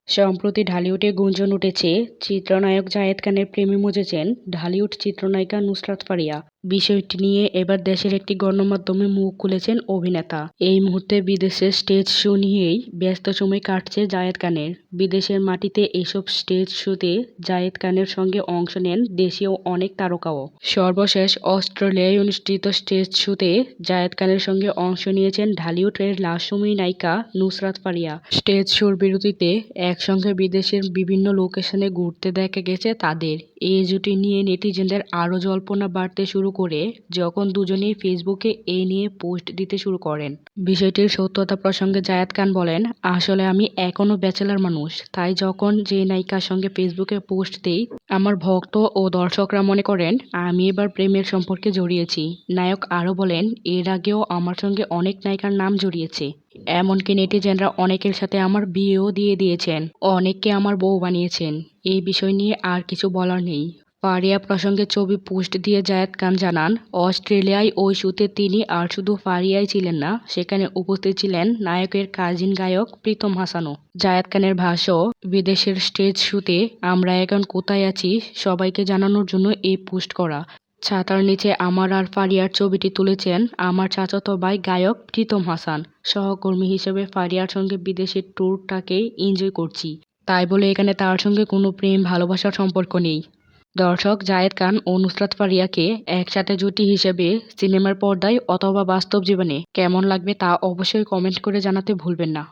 সম্প্রতি ঢালিউডে গুঞ্জন উঠেছে, চিত্রনায়ক জায়েদ খানের প্রেমে মজেছেন ঢালিউড চিত্রনায়িকা নুসরাত ফারিয়া। বিষয়টি নিয়ে এবার দেশের একটি গণমাধ্যমে মুখ খুলেছেন অভিনেতা। এই মুহূর্তে বিদেশের স্টেজ শো নিয়েই ব্যস্ত সময় কাটছে জায়েদ খানের। বিদেশের মাটিতে এসব স্টেজ শোতে জায়েদ খানের সঙ্গে অংশ নেন দেশীয় অনেক তারকাও। সর্বশেষ অস্ট্রেলিয়ায় অনুষ্ঠিত স্টেজ শোতে জায়েদ খানের সঙ্গে অংশ নিয়েছেন ঢালিউডের লাশময়ী নায়িকা নুসরাত ফারিয়া। স্টেজ শোর বিরতিতে একসঙ্গে বিদেশের বিভিন্ন লোকেশনে ঘুরতে দেখা গেছে তাদের। এই জুটি নিয়ে নেটিজেনদের আরও জল্পনা বাড়তে শুরু করে যখন দুজনেই ফেসবুকে এই নিয়ে পোস্ট দিতে শুরু করেন। বিষয়টির সত্যতা প্রসঙ্গে জায়েদ খান বলেন, আসলে আমি এখনও ব্যাচেলর মানুষ, তাই যখন যে নায়িকার সঙ্গে ফেসবুকে পোস্ট দিই আমার ভক্ত ও দর্শকরা মনে করেন আমি এবার প্রেমের সম্পর্কে জড়িয়েছি। নায়ক আরও বলেন, এর আগেও আমার সঙ্গে অনেক নায়িকার নাম জড়িয়েছে। এমনকি নেটিজেনরা অনেকের সাথে আমার বিয়েও দিয়ে দিয়েছেন, অনেককে আমার বউ বানিয়েছেন। এই বিষয় নিয়ে আর কিছু বলার নেই। ফারিয়া প্রসঙ্গে ছবি পোস্ট দিয়ে জায়েদ খান জানান, অস্ট্রেলিয়ায় ওই শোতে তিনি আর শুধু ফারিয়াই ছিলেন না, সেখানে উপস্থিত ছিলেন নায়কের কাজিন গায়ক প্রীতম হাসানও। জায়েদ খানের ভাষ্য, বিদেশের স্টেজ শোতে আমরা এখন কোথায় আছি সবাইকে জানানোর জন্য এই পোস্ট করা। ছাতার নিচে আমার আর ফারিয়ার ছবিটি তুলেছেন আমার চাচাতো ভাই গায়ক প্রীতম হাসান। সহকর্মী হিসেবে ফারিয়ার সঙ্গে বিদেশের ট্যুরটাকে এনজয় করছি, তাই বলে এখানে তার সঙ্গে কোনো প্রেম ভালোবাসার সম্পর্ক নেই। দর্শক, জায়েদ খান ও নুসরাত ফারিয়াকে একসাথে জুটি হিসেবে সিনেমার পর্দায় অথবা বাস্তব জীবনে কেমন লাগবে তা অবশ্যই কমেন্ট করে জানাতে ভুলবেন না।